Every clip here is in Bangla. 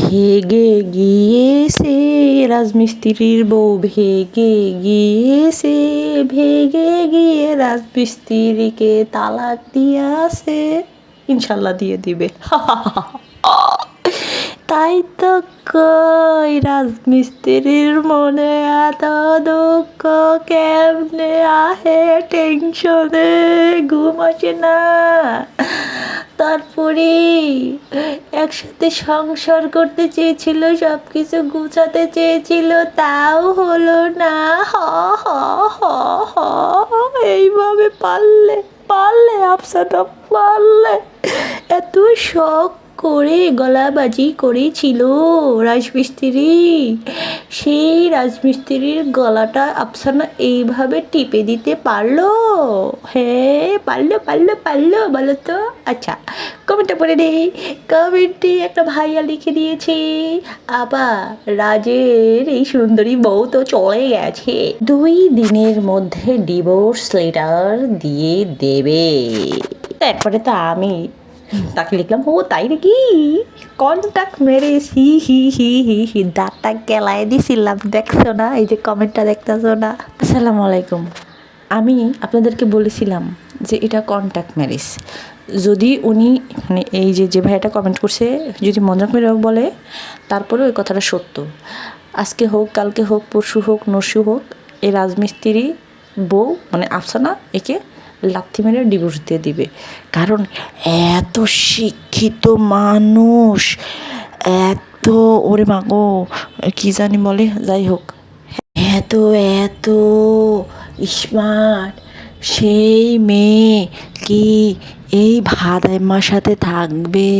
ভেগে গিয়েছে রাজমিস্ত্রির বউ, ভেগে গিয়েছে, ভেগে গিয়ে রাজমিস্ত্রিকে তালাক দিয়াছে। ইনশাল্লাহ দিয়ে দিবে। তাই তো কই রাজমিস্ত্রির মনে এত দুঃখ কেমনে আহে, টেনশনে ঘুম আসে না। তারপরে একসাথে সংসার করতে চেয়েছিল, সব কিছু গুছাতে চেয়েছিল, তাও হলো না। হ হ হ হ এইভাবে পারলে পারলে আফসানা পারলে এত শখ করে গলাবাজি করেছিল রাজমিস্ত্রি, সেই রাজমিস্ত্রির গলাটা আফসানা এইভাবে টিপে দিতে পারলো। হ্যাঁ পারলো পারলো পারলো বলো তো। আচ্ছা কমেন্টটা পড়ে নেই। কমেন্টে একটা ভাইয়া লিখে দিয়েছে, আবার রাজের এই সুন্দরী বউ তো চলে গেছে, 2 দিনের মধ্যে ডিভোর্স লেটার দিয়ে দেবে। তারপরে তো আমি তাকে লিখলাম, ও তাই নাকি, কন্টাক্ট মেরে হি হি হি হি হি দাঁতটা গেলায় দিছিলাম। দেখছো না, এই যে কমেন্টটা দেখতেছো না। আসসালামু আলাইকুম। আমি আপনাদেরকে বলেছিলাম যে এটা কন্ট্যাক্ট ম্যারেজ। যদি উনি মানে এই যে ভাইয়াটা কমেন্ট করছে যদি মজাক করে বলে, তারপরেও ওই কথাটা সত্য। আজকে হোক, কালকে হোক, পরশু হোক, নরশু হোক, এই রাজমিস্ত্রি বউ মানে আফসানা একে লাথি মেরে ডিভোর্স দিয়ে দিবে। কারণ এত শিক্ষিত মানুষ, এত ওরে মা গো কী জানি বলে, যাই হোক, এত এত স্মার্ট সেই মেয়ে কি এই ভাদাইম্মার সাথে থাকবে?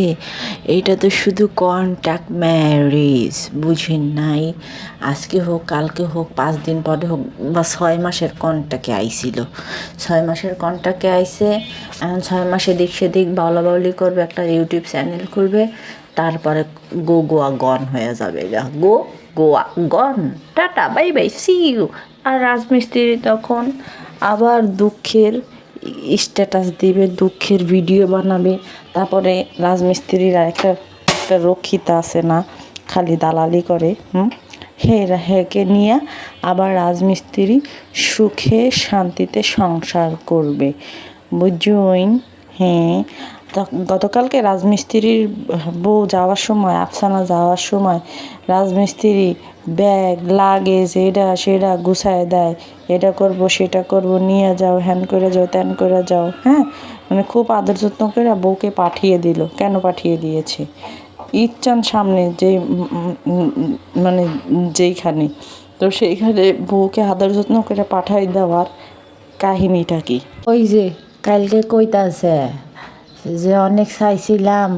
এটা তো শুধু কন্ট্যাক্ট ম্যারেজ, বুঝেন নাই? আজকে হোক, কালকে হোক, 5 দিন পরে হোক, বা 6 মাসের কন্ট্যাক্টে আইছিল, 6 মাসের কন্ট্যাক্টে আইছে। এখন 6 মাসে দিক সেদিক বাউলা বাউলি করবে, একটা ইউটিউব চ্যানেল খুলবে, তারপরে গোয়া গন হয়ে যাবে। Goa gone, tata bye bye see you. আর রাজমিস্ত্রি তখন আবার দুঃখের স্ট্যাটাস দিবে, দুঃখের ভিডিও বানাবে। তারপরে রাজমিস্ত্রির একটা রক্ষিতা আছে না, খালি দালালি করে, হেকে নিয়ে আবার রাজমিস্ত্রি সুখে শান্তিতে সংসার করবে, বুঝুইন? হ্যাঁ, গতকালকে রাজমিস্ত্রির বউ যাওয়ার সময়, আফসানা যাওয়ার সময়, রাজমিস্ত্রি ব্যাগ লাগেজ এটা সেটা গুছায় দেয়, এটা করব সেটা করব, নিয়ে যাও, হ্যান করে যাও, ত্যান করে যাও। হ্যাঁ, মানে খুব আদর যত্ন করে বউকে পাঠিয়ে দিল। কেন পাঠিয়ে দিয়েছে? ইচ্ছান সামনে যে মানে যেইখানে, তো সেইখানে বউকে আদর যত্ন করে পাঠাই দেওয়ার কাহিনীটা কি? ওই যে কালকে কইতাছে যে অনেক চাইছিলাম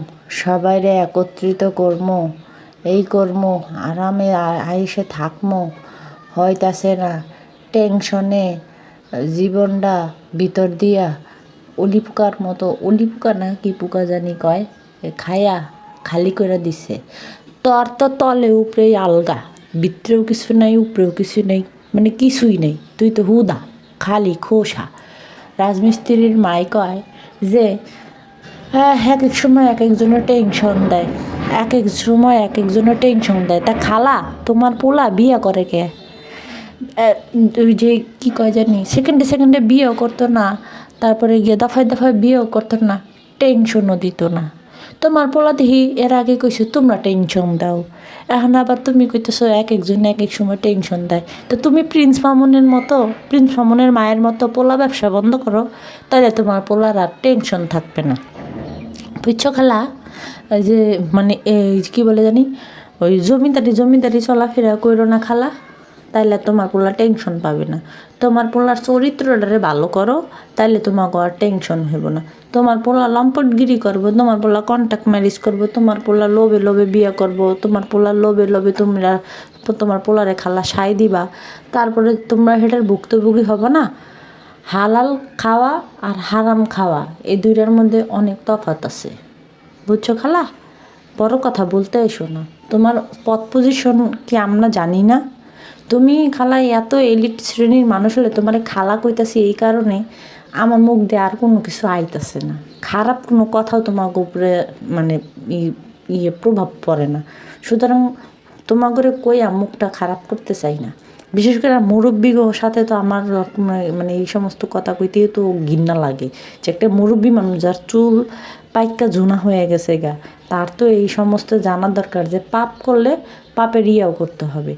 সবাইরে একত্রিত করমো, এই করমো, আরামে আইসে থাকমো, হইতাছে না, টেনশনে জীবনটা ভিতর দিয়া উলি পোকার মতো, উলি পোকা না কি পোকা জানি কয়, খায়া খালি করে দিছে। তোর তো তলে উপরেই আলগা, ভিতরেও কিছু নাই, উপরেও কিছু নেই, মানে কিছুই নেই, তুই তো হুদা খালি খোসা। রাজমিস্ত্রির মাই কয় যে হ্যাঁ, এক এক সময় এক একজনের টেনশন দেয়, এক এক সময় এক একজনের টেনশন দেয়। তা খালা তোমার পোলা বিয়ে করে কে? ওই যে কী কয় জানি, সেকেন্ডে সেকেন্ডে বিয়েও করতো না, তারপরে গিয়ে দফায় দফায় বিয়েও করতো না, টেনশনও দিত না। তোমার পোলা দেখি এর আগে কইছো তোমরা টেনশন দাও, এখন আবার তুমি কইতেছো এক একজন এক এক সময় টেনশন দেয়। তো তুমি প্রিন্স মামুনের মতো, প্রিন্স মামুনের মায়ের মতো পোলা ব্যবসা বন্ধ করো, তাহলে তোমার পোলার আর টেনশন থাকবে না, বুঝছো খালা? ওই যে মানে এই কী বলে জানি, ওই জমিদারি চলাফেরা করো না খালা, তাইলে তোমার পোলা টেনশন পাবে না। তোমার পোলার চরিত্রটারে ভালো করো, তাইলে তোমাকে আর টেনশন হইব না। তোমার পোলা লম্পটগিরি করবো, তোমার পোলা কন্ট্যাক্ট ম্যারেজ করবো, তোমার পোলা লোভে লোভে বিয়ে করবো, তোমার পোলা লোভে লোভে তোমরা তোমার পোলারে খালা সাই দিবা, তারপরে তোমরা সেটার ভুক্তভোগী হবে না। হালাল খাওয়া আর হারাম খাওয়া এই দুইটার মধ্যে অনেক তফাৎ আছে, বুঝছো খালা? বড় কথা বলতে এসো না, তোমার পথ পজিশন কি আমরা জানি না? তুমি খালা এত এলিট শ্রেণীর মানুষ হলে তোমার খালা কইতাছি এই কারণে আমার মুখ দিয়ে আর কোনো কিছু আইতাছে না, খারাপ কোনো কথাও তোমার উপরে মানে ইয়ে প্রভাব পড়ে না। সুতরাং তোমাদের কইয়া মুখটা খারাপ করতে চাই না। বিশেষ করে মুরব্বী সাথে তো আমার মানে এই সমস্ত কথা কইতেই তো ঘৃণা লাগে, যে একটা মুরব্বী মানুষ যার চুল পাইকা জুনা হয়ে গেছে গা, তার তো এই সমস্ত জানার দরকার যে পাপ করলে পাপের ইয়াও করতে হবে।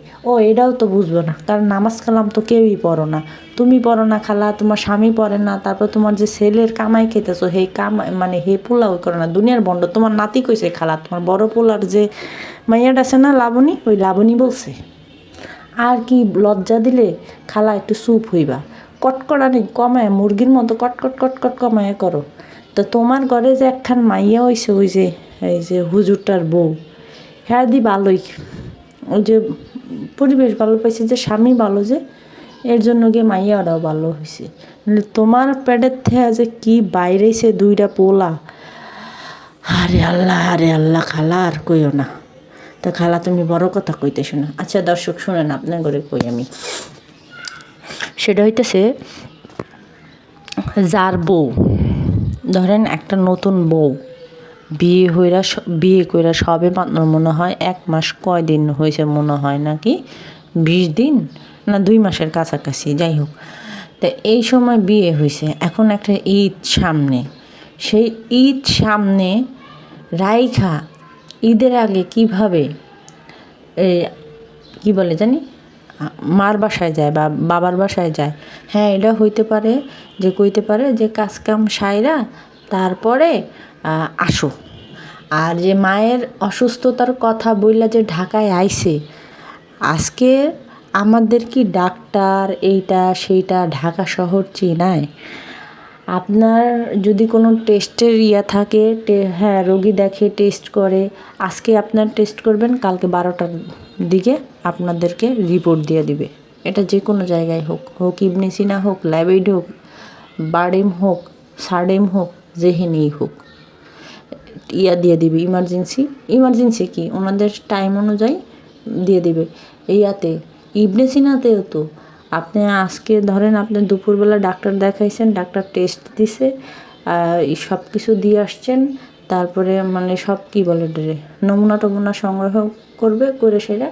এটাও তো বুঝবো না, কারণ নামাজ কালাম তো কেউই পড়ো না, তুমি পড়ো না খালা, তোমার স্বামী পড়ে না, তারপর তোমার যে ছেলের কামাই খেতেছো সেই কামাই মানে হে পোলাও করে না, দুনিয়ার বন্ড। তোমার নাতি কইছে খালা, তোমার বড় পোলার যে মাইয়াটা আছে না লাবণী, ওই লাবণী বলছে। আর কি লজ্জা দিলে খালা একটু চুপ হইবা, কটকটানি কমায় মুরগির মতো কটকট কটকট কমায় করো। তো তোমার ঘরে যে একখান মাইয়া হইছে, ওই যে এই যে হুজুরটার বউ, হ্যাঁ দি ভালোই, ওই যে পরিবেশ ভালো পাইছে, যে স্বামী ভালো, যে এর জন্য গিয়ে মাইয়াটাও ভালো হয়েছে। তোমার পেটের থেকে যে কি বাইরেছে দুইটা পোলা, আরে আল্লাহ খালা আর কইও না। তা খালা তুমি বড় কথা কইতেছো না। আচ্ছা দর্শক শুনেন, আপনার ঘরে কই আমি, সেটা হইতেছে যার বউ, ধরেন একটা নতুন বউ বিয়ে কইরা সবে মাত্র মনে হয় 1 মাস কয়দিন হয়েছে মনে হয়, নাকি 20 দিন না 2 মাসের কাছাকাছি, যাই হোক। তা এই সময় বিয়ে হয়েছে, এখন একটা ঈদ সামনে, সেই ঈদ সামনে রাইখা ঈদের আগে কিভাবে কি বলে জানি মার বাসায় যায় বা বাবার বাসায় যায়। হ্যাঁ, এটা হইতে পারে যে কইতে পারে যে কাজকাম সাইরা তারপরে আসো। আর যে মায়ের অসুস্থতার কথা বইলা যে ঢাকায় আইছে, আজকে আমাদের কি ডাক্তার এইটা সেইটা ঢাকা শহর চিনায়? আপনার যদি কোনো টেস্টের থাকে, হ্যাঁ রোগী দেখে টেস্ট করে, আজকে আপনার টেস্ট করবেন, কালকে 12টার দিকে আপনাদেরকে রিপোর্ট দিয়ে দিবে। এটা যে কোনো জায়গায় হোক ইবনে সিনা হোক, ল্যাবেইড হোক, বারডেম হোক, সারডেম হোক, যেহেনেই হোক, দিয়ে দিবে। ইমার্জেন্সি কি ওনাদের টাইম অনুযায়ী দিয়ে দিবে। ইবনে সিনাতেও তো আপনি আজকে ধরেন আপনি দুপুরবেলা ডাক্তার দেখাইছেন, ডাক্তার টেস্ট দিছে, সব কিছু দিয়ে আসছেন, তারপরে মানে সব কি বলে নমুনা সংগ্রহ করে সেটা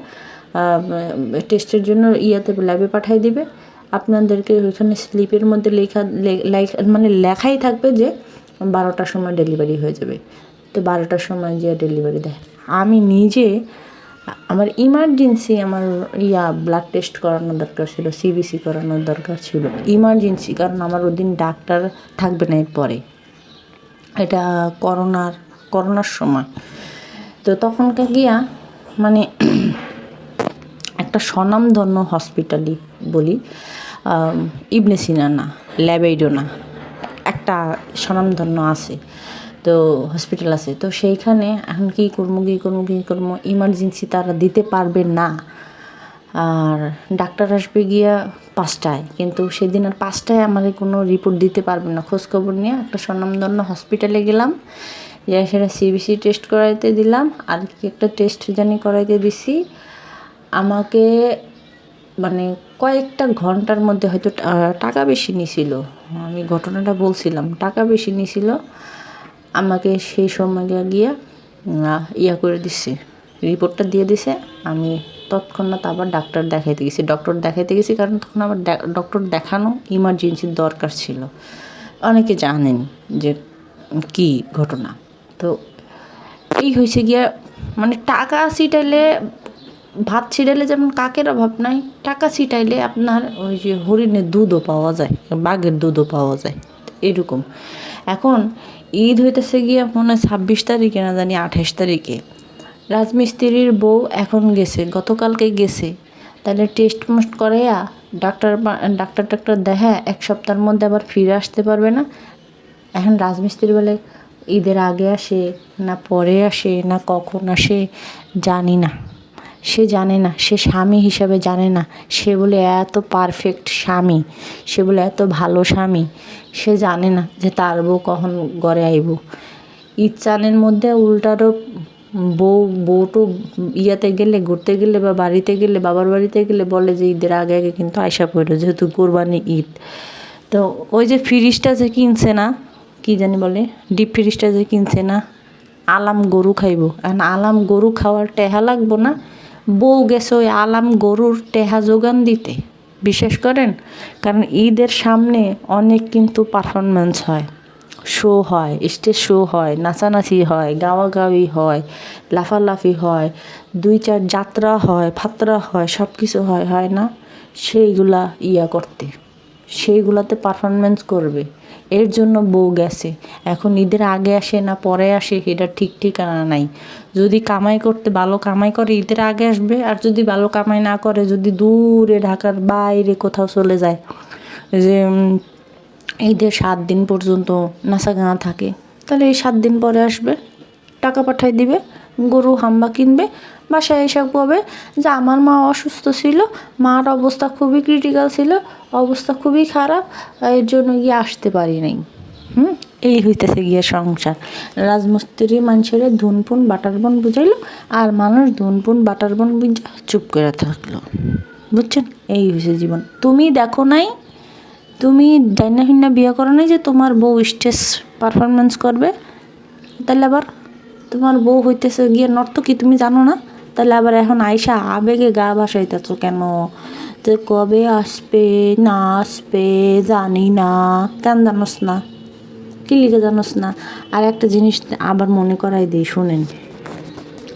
টেস্টের জন্য ল্যাবে পাঠাই দিবে। আপনাদেরকে ওইখানে স্লিপের মধ্যে মানে লেখাই থাকবে যে 12টার সময় ডেলিভারি হয়ে যাবে। তো 12টার সময় যে ডেলিভারি দেয়। আমি নিজে আমার ইমার্জেন্সি আমার ব্লাড টেস্ট করানোর দরকার ছিল, সিবিসি করানোর দরকার ছিল ইমার্জেন্সি, কারণ আমার ওদিন ডাক্তার থাকবে না এরপরে। এটা করোনার সময়। তো তখনকার গিয়া মানে একটা স্বনামধন্য হসপিটালই বলি, ইবনে সিনা না, ল্যাবেইডো না, একটা স্বনামধন্য আছে, তো হসপিটাল আছে। তো সেইখানে এখন কী করবো, ইমার্জেন্সি তারা দিতে পারবে না। আর ডাক্তার আসবে গিয়া 5টায়, কিন্তু সেদিন আর 5টায় আমাকে কোনো রিপোর্ট দিতে পারবে না। খোঁজখবর নিয়ে একটা স্বনামধন্য হসপিটালে গেলাম, সেটা সিবিসি টেস্ট করাইতে দিলাম, আর কি একটা টেস্ট জানি করাইতে দিছি। আমাকে মানে কয়েকটা ঘন্টার মধ্যে হয়তো টাকা বেশি নিছিল, আমি ঘটনাটা বলছিলাম, টাকা বেশি নিছিল। আমাকে সেই সময় গিয়া করে দিচ্ছে, রিপোর্টটা দিয়ে দিছে। আমি তৎক্ষণাৎ আবার ডাক্তার দেখাইতে গেছি, কারণ তখন আবার ডক্টর দেখানো ইমার্জেন্সির দরকার ছিল। অনেকে জানেন যে কি ঘটনা। তো এই হয়েছে গিয়া মানে টাকা ছিটাইলে ভাত ছিটাইলে যেমন কাকের অভাব নাই, টাকা ছিটাইলে আপনার ওই যে হরিণের দুধও পাওয়া যায়, বাঘের দুধও পাওয়া যায়, এরকম। এখন ঈদ হইতেছে গিয়া মনে হয় 26 তারিখে না জানি 28 তারিখে। রাজমিস্ত্রির বউ এখন গেছে, গতকালকে গেছে, তাহলে টেস্ট মেস্ট করাইয়া ডাক্তার দেখা 1 সপ্তাহের মধ্যে আবার ফিরে আসতে পারবে না। এখন রাজমিস্ত্রি বলে ঈদের আগে আসে না পরে আসে না কখন আসে জানি না, সে জানে না, সে স্বামী হিসাবে জানে না, সে বলে এত পারফেক্ট স্বামী, সে বলে এত ভালো স্বামী, সে জানে না যে তার বউ কখন ঘরে আইব। ঈদ চানের মধ্যে উল্টারও বউটো গেলে, ঘুরতে গেলে বা বাড়িতে গেলে, বাবার বাড়িতে গেলে বলে যে ঈদের আগে আগে কিন্তু আয়সা পড়লো, যেহেতু কোরবানি ঈদ। তো ওই যে ফ্রিজটা যে কিনছে না, কি জানি বলে, ডিপ ফ্রিজটা যে কিনছে না, আলাম গরু খাইব, এখন আলাম গরু খাওয়ার টেহা লাগবো না, বউ গেছে ওই আলাম গরুর টেহা যোগান দিতে। বিশেষ করেন, কারণ ঈদের সামনে অনেক কিন্তু পারফরমেন্স হয়, শো হয়, স্টেজ শো হয়, নাচানাচি হয়, গাওয়াগাওয়ি হয়, লাফালাফি হয়, 2-4 যাত্রা হয়, ফাত্রা হয়, সব কিছু হয়, হয় না? সেইগুলা করতে, সেইগুলাতে পারফরমেন্স করবে, এর জন্য বউ গেছে। এখন ঈদের আগে আসে না পরে আসে এটা ঠিক ঠিকানা নাই। যদি কামাই করতে ভালো কামাই করে ঈদের আগে আসবে, আর যদি ভালো কামাই না করে, যদি দূরে ঢাকার বাইরে কোথাও চলে যায়, যে ঈদের 7 দিন পর্যন্ত নাচা গানা থাকে, তাহলে এই 7 দিন পরে আসবে, টাকা পাঠাই দিবে, গরু হাম্বা কিনবে, বাসায় এসে কবে যে আমার মা অসুস্থ ছিল, মার অবস্থা খুবই ক্রিটিক্যাল ছিল, অবস্থা খুবই খারাপ, এর জন্য গিয়ে আসতে পারি নাই। এই হইতেছে গিয়ে সংসার। রাজমিস্ত্রি মানুষের ধুনপুন বাটারবন বুঝাইলো, আর মানুষ ধুনপুন বাটারবন বুঝা চুপ করে থাকলো। বুঝছেন? এই হয়েছে জীবন। তুমি দেখো নাই, তুমি জাইনা হিন্না বিয়ে করো নাই যে তোমার বউ স্টেজ পারফরমেন্স করবে, তাহলে আবার তোমার বউ হইতেছে গিয়ে নর্তকী, তুমি জানো না? তাহলে আবার এখন আইসা আবেগে গা ভাসাইতেছ কেন? তো কবে আসবে না আসবে জানি না, কেন জানোস না? কি লিখে জানোস না? আর একটা জিনিস আবার মনে করাই দিই, শুনেন।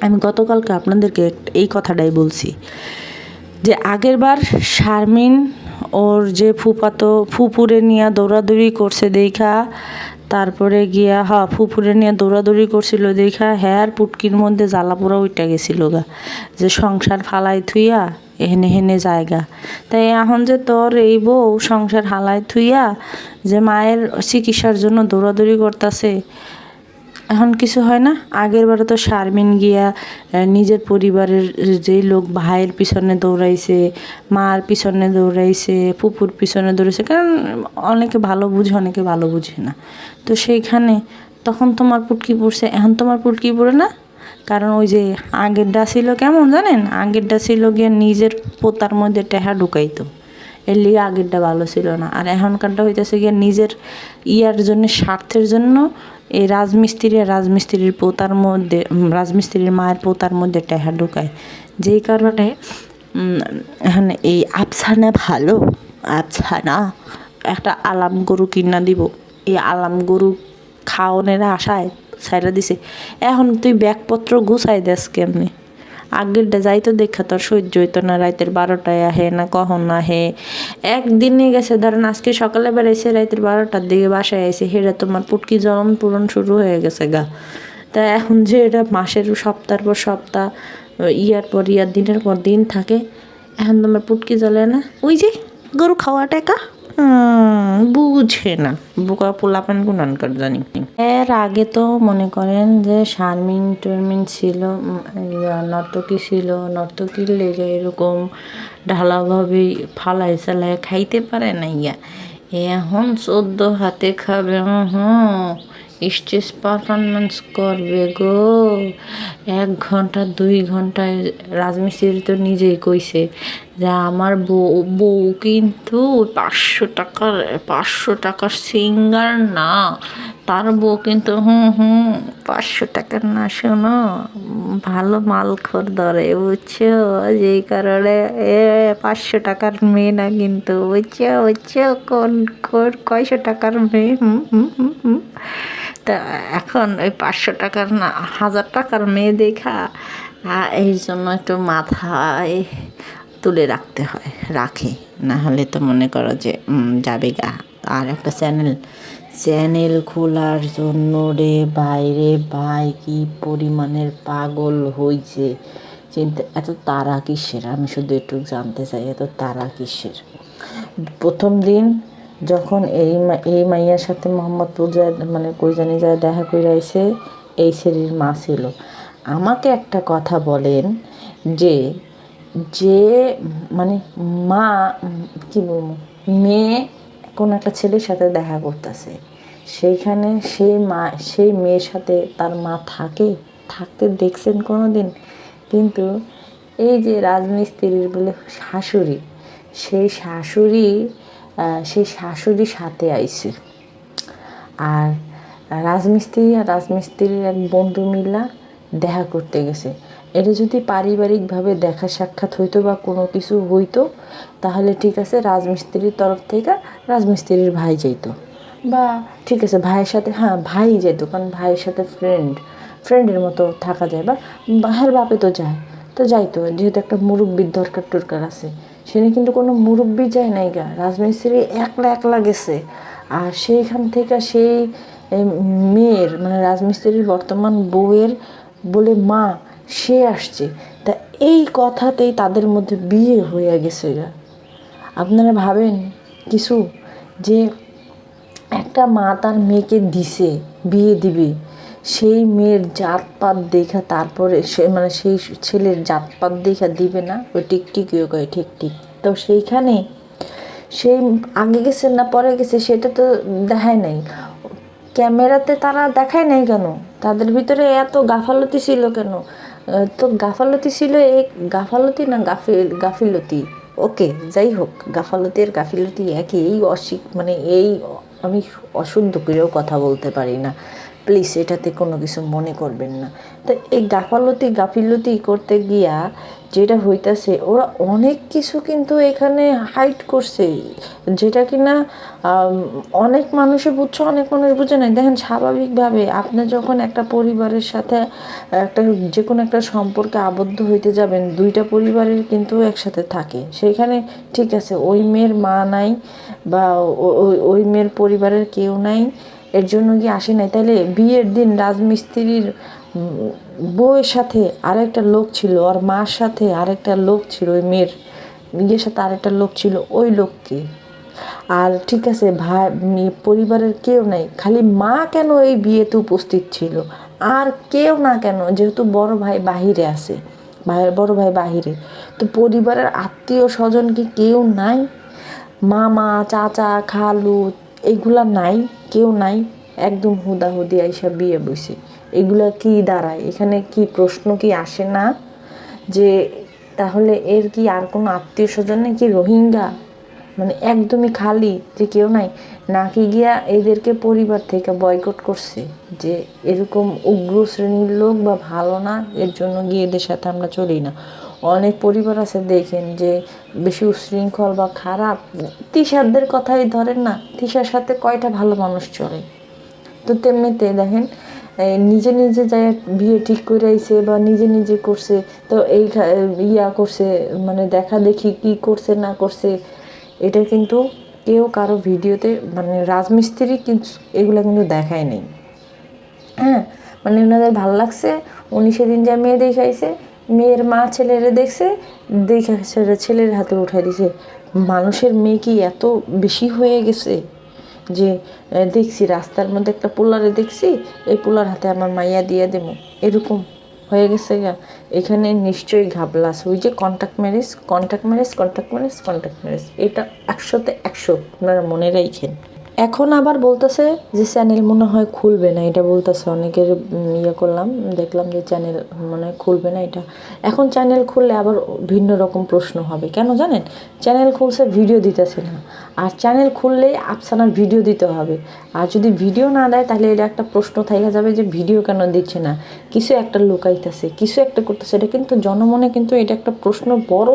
আমি গতকালকে আপনাদেরকে এই কথাটাই বলছি, যে আগের বার শারমিন ওর যে ফুপুরে নিয়ে দৌড়াদৌড়ি করছে দেখা, তারপরে গিয়া ফুপুরে নিয়ে দৌড়াদৌড়ি করছিল দেখা, হ্যার পুটকির মধ্যে জ্বালা পোড়া উইটা গেছিল গা, যে সংসার ফালাই থুইয়া হেনে হেনে জায়গা। তাই এখন যে তোর এই বউ সংসার হালাই থুইয়া যে মায়ের চিকিৎসার জন্য দৌড়াদৌড়ি করতেছে, এখন কিছু হয় না? আগের বারে তো শারমিন গিয়া নিজের পরিবারের যেই লোক ভাইয়ের পিছনে দৌড়াইছে, মার পিছনে দৌড়াইছে, ফুপুর পিছনে দৌড়াইছে, কারণ অনেকে ভালো বুঝে অনেকে ভালো বুঝে না। তো সেইখানে তখন তোমার পুটকি পড়ছে, এখন তোমার পুটকি পড়ে না। কারণ ওই যে আগেরটা ছিল কেমন জানেন? আগেরটা ছিল গিয়ে নিজের পোতার মধ্যে টেহা ঢুকাইতো, এর লিগে আগেরটা ভালো ছিল না। আর এখনকারটা হইতেছে গিয়ে নিজের জন্য, স্বার্থের জন্য এই রাজমিস্ত্রির পোতার মধ্যে, রাজমিস্ত্রির মায়ের পোতার মধ্যে টেহা ঢুকায়, যেই কারণে এখন এই আফসানা ভালো, আফসানা একটা আলাম গরু কিনা দিব, এই আলাম গরু খাওয়ানোর আশায় ছাইড়া দিছে। এখন তুই ব্যাগপত্র গুছাই দেস কেমনি? আগেরটা যাইতো দেখা তোর সহ্য হইতো না, রাতের 12টায় আহে না কখন আহে। একদিনে গেছে, ধরেন আজকে সকালে বেড়াইছে, রাতের 12টার দিকে বাসায় আইছে, হেরা তোমার পুটকি জ্বলন পূরণ শুরু হয়ে গেছে গা। তা এখন যে এটা মাসের সপ্তাহের পর সপ্তাহ, ইয়ার পর ইয়ার, দিনের পর দিন থাকে, এখন তোমার পুটকি জ্বলে না। ওই যে গরু খাওয়া টাকা বুঝে না, বোকা পোলাপান গুণানকার জানি। এর আগে তো মনে করেন যে শারমিন টারমিন ছিল, নর্তকী ছিল, নর্তকীর লেগে এরকম ঢালাভাবে ফালাই চালায় খাইতে পারে না এখন 14 হাতে খাবে, স্টেজ পারফরমেন্স করবে গো। 1 ঘন্টা 2 ঘন্টায় রাজমিস্ত্রি তো নিজেই কইছে যে আমার বউ কিন্তু 500টাকার সিঙ্গার না, তার বউ কিন্তু 500টাকার না, শোনো ভালো মালখোর ধরে, বুঝছো? যেই কারণে 500টাকার মেয়ে না কিন্তু, বুঝছো কোন কয়শো টাকার মেয়ে। তা এখন ওই 500টাকার না 1000টাকার মেয়ে দেখা, এই জন্য একটু মাথায় তুলে রাখতে হয়, রাখে না হলে তো মনে করো যে যাবে গা। আর একটা চ্যানেল খোলার জন্য রে বাইরে ভাই কি পরিমাণের পাগল হয়েছে, চিন্তা। এত তারা কিসের? আমি শুধু একটু জানতে চাই, এত তারা কিসের? প্রথম দিন যখন এই মাইয়ার সাথে মোহাম্মদপুর যায়, মানে কই জানি যায় দেখা করে আইসে, এই ছেলের মা ছিল। আমাকে একটা কথা বলেন, যে মানে মা কি বলবো, মেয়ে কোনো একটা ছেলের সাথে দেখা করতেছে, সেইখানে সেই মেয়ের সাথে তার মা থাকতে দেখছেন কোনো দিন? কিন্তু এই যে রাজমিস্ত্রির বলে শাশুড়ি, সেই শাশুড়ির সাথে আইছে। আর রাজমিস্ত্রি আর রাজমিস্ত্রির এক বন্ধু মিলা দেখা করতে গেছে। এটা যদি পারিবারিকভাবে দেখা সাক্ষাৎ হইতো বা কোনো কিছু হইতো তাহলে ঠিক আছে, রাজমিস্ত্রির তরফ থেকে রাজমিস্ত্রির ভাই যাইতো, বা ঠিক আছে ভাইয়ের সাথে, হ্যাঁ ভাই যাইতো, কারণ ভাইয়ের সাথে ফ্রেন্ডের মতো থাকা যায়, বা ভাইয়ের বাপে তো যায়, তো যাইতো, যেহেতু একটা মুরব্বির দরকার টরকার আছে। সেখানে কিন্তু কোনো মুরব্বি যায় নাই গা, রাজমিস্ত্রি একলা একলা গেছে। আর সেইখান থেকে সেই মেয়ের মানে রাজমিস্ত্রির বর্তমান বউয়ের বলে মা, সে আসছে। তা এই কথাতেই তাদের মধ্যে বিয়ে হয়ে গেছে গা। আপনারা ভাবেন কিছু, যে একটা মা তার মেয়েকে দিছে, বিয়ে দিবে, সেই মেয়ের জাতপাত দেখা তারপরে সে মানে সেই ছেলের জাতপাত দেখা দিবে না? ওই টিকটিকিও কয় ঠিক ঠিক। তো সেইখানে সেই আগে গেছে না পরে গেছে সেটা তো দেখায় নাই, ক্যামেরাতে তারা দেখায় নাই কেন? তাদের ভিতরে এত গাফালতি ছিল কেন? তো গাফালতি ছিল, এই গাফালতি না গাফিলতি, ওকে যাই হোক, গাফালতি আর গাফিলতি একই। এই মানে এই আমি অশুদ্ধ করেও কথা বলতে পারি না, প্লিজ এটাতে কোনো কিছু মনে করবেন না। তো এই গাফিলতি করতে গিয়া যেটা হইতাছে, ওরা অনেক কিছু কিন্তু এখানে হাইড করছে, যেটা কিনা অনেক মানুষে বুঝছে, অনেক মানুষ বুঝে নাই। দেখেন, স্বাভাবিকভাবে আপনি যখন একটা পরিবারের সাথে একটা যে কোনো একটা সম্পর্কে আবদ্ধ হইতে যাবেন, দুইটা পরিবারের কিন্তু একসাথে থাকে। সেইখানে ঠিক আছে, ওই মেয়ের মা নাই বা ওই মেয়ের পরিবারের কেউ নাই, এর জন্য কি আসে নাই? তাহলে বিয়ের দিন রাজমিস্ত্রির বউয়ের সাথে আরেকটা লোক ছিল, আর মার সাথে আরেকটা লোক ছিল, ওই মেয়ের বিয়ের সাথে আরেকটা লোক ছিল, ওই লোককে। আর ঠিক আছে, ভাই পরিবারের কেউ নাই, খালি মা কেন এই বিয়েতে উপস্থিত ছিল? আর কেউ না কেন? যেহেতু বড় ভাই বাহিরে আছে, বড় ভাই বাহিরে, তো পরিবারের আত্মীয় স্বজন কি কেউ নাই? মামা, চাচা, খালু এইগুলা নাই? কেউ নাই, একদম হুদাহুদি আইসা বিয়ে বসে। এগুলা কি দাঁড়ায়? এখানে কি প্রশ্ন কি আসে না যে তাহলে এর কি আর কোনো আত্মীয় স্বজন নেই? কি রোহিঙ্গা মানে একদমই খালি, যে কেউ নাই? নাকি গিয়া এদেরকে পরিবার থেকে বয়কট করছে, যে এরকম উগ্র শ্রেণীর লোক বা ভালো না, এর জন্য গিয়ে এদের সাথে আমরা চলি না? অনেক পরিবার আছে দেখেন যে বেশি উশৃঙ্খল বা খারাপ। তিশারদের কথাই ধরেন না, তিশার সাথে কয়টা ভালো মানুষ চলে? তো তেমনিতে দেখেন, নিজে নিজে যায় বিয়ে ঠিক করে আইছে বা নিজে নিজে করছে, তো এই ইয়া করছে, মানে দেখা দেখি কি করছে না করছে, এটা কিন্তু কেউ কারো ভিডিওতে, মানে রাজমিস্ত্রি কিন্তু এগুলো কিন্তু দেখায় নেই। হ্যাঁ, মানে ওনাদের ভালো লাগছে, উনি সেদিন যা মেয়ে দেখাইছে, মেয়ের মা ছেলেরে দেখছে, দেখে ছেলের হাতে উঠাই দিছে। মানুষের মেয়ে কি এত বেশি হয়ে গেছে যে দেখছি রাস্তার মধ্যে একটা পোলারে দেখছি, এই পোলার হাতে আমার মাইয়া দিয়ে দেবো, এরকম হয়ে গেছে গা? এখানে নিশ্চয়ই ঘাবলা আছে। ওই যে কন্ট্যাক্ট ম্যারেজ, এটা 100-তে 100 আপনারা মনে রাখেন। এখন আবার বলতেছে যে চ্যানেল মনে হয় খুলবে না, এটা বলতেছে অনেকের। ইয়ে করলাম, দেখলাম যে চ্যানেল মনে হয় খুলবে না। এটা এখন চ্যানেল খুললে আবার ভিন্ন রকম প্রশ্ন হবে। কেন জানেন? চ্যানেল খুলছে, ভিডিও দিতেছে না। আর চ্যানেল খুললেই আফসানার ভিডিও দিতে হবে, আর যদি ভিডিও না দেয় তাহলে এটা একটা প্রশ্ন থাইকা যাবে যে ভিডিও কেন দিচ্ছে না, কিছু একটা লুকাইতেছে, কিছু একটা করতেছে। এটা কিন্তু জনমনে কিন্তু এটা একটা প্রশ্ন, বড়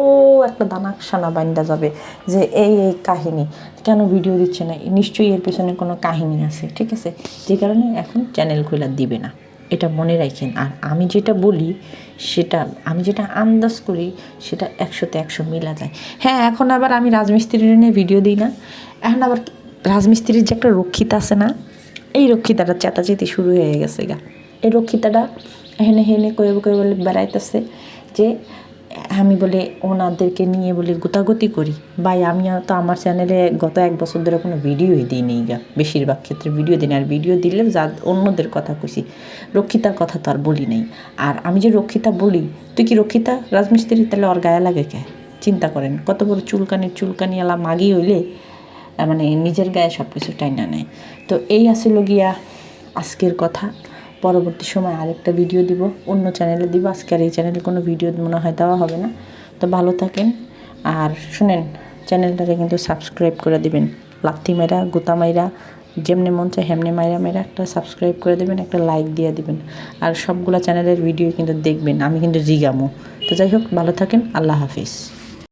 একটা দানাকসানা বাইন্দা যাবে যে এই এই কাহিনী কেন ভিডিও দিচ্ছে না, নিশ্চয়ই এর পেছনে কোনো কাহিনী আছে। ঠিক আছে, যে কারণে এখন চ্যানেল খোলা দিবে না, এটা মনে রাখেন। আর আমি যেটা বলি, সেটা আমি যেটা আন্দাজ করি, সেটা 100-তে 100 মিলা যায়। হ্যাঁ, এখন আবার আমি রাজমিস্ত্রির নিয়ে ভিডিও দিই না। এখন আবার রাজমিস্ত্রির যে একটা রক্ষিতা আছে না, এই রক্ষিতাটা চেতাচেতি শুরু হয়ে গেছে গা। এই রক্ষিতাটা হেনে হেনে কয়ে কয়ে বলে বেড়াইতেছে যে আমি বলে ওনাদেরকে নিয়ে বলে গোতাগতি করি। ভাই, আমি তো আমার চ্যানেলে গত 1 বছর ধরে কোনো ভিডিওই দিই নি গা, বেশিরভাগ ক্ষেত্রে ভিডিও দিই না। আর ভিডিও দিলে যা অন্যদের কথা কইছি, রক্ষিতার কথা তো আর বলি নাই। আর আমি যে রক্ষিতা বলি, তুই কি রক্ষিতা রাজমিস্ত্রি? তাহলে ওর গায়ে লাগে কে? চিন্তা করেন, কত বড় চুলকানিওয়ালা মাগি হইলে মানে নিজের গায়ে সব কিছু টাইনা নেয়। তো এই আসিল গিয়া আজকের কথা। পরবর্তী সময় আরেকটা ভিডিও দিব, অন্য চ্যানেলে দিব। আজকে আর এই চ্যানেলে কোনো ভিডিও মনে হয় দেওয়া হবে না। তো ভালো থাকেন, আর শুনেন, চ্যানেলটাকে কিন্তু সাবস্ক্রাইব করে দিবেন। লাত্তি মাইরা, গুতা মাইরা যেমনি মন চায় হেমনি মাইরা মাইরা একটা সাবস্ক্রাইব করে দেবেন, একটা লাইক দিয়ে দিবেন। আর সবগুলা চ্যানেলের ভিডিও কিন্তু দেখবেন, আমি কিন্তু জিগামো। তো যাই হোক, ভালো থাকেন, আল্লাহ হাফিজ।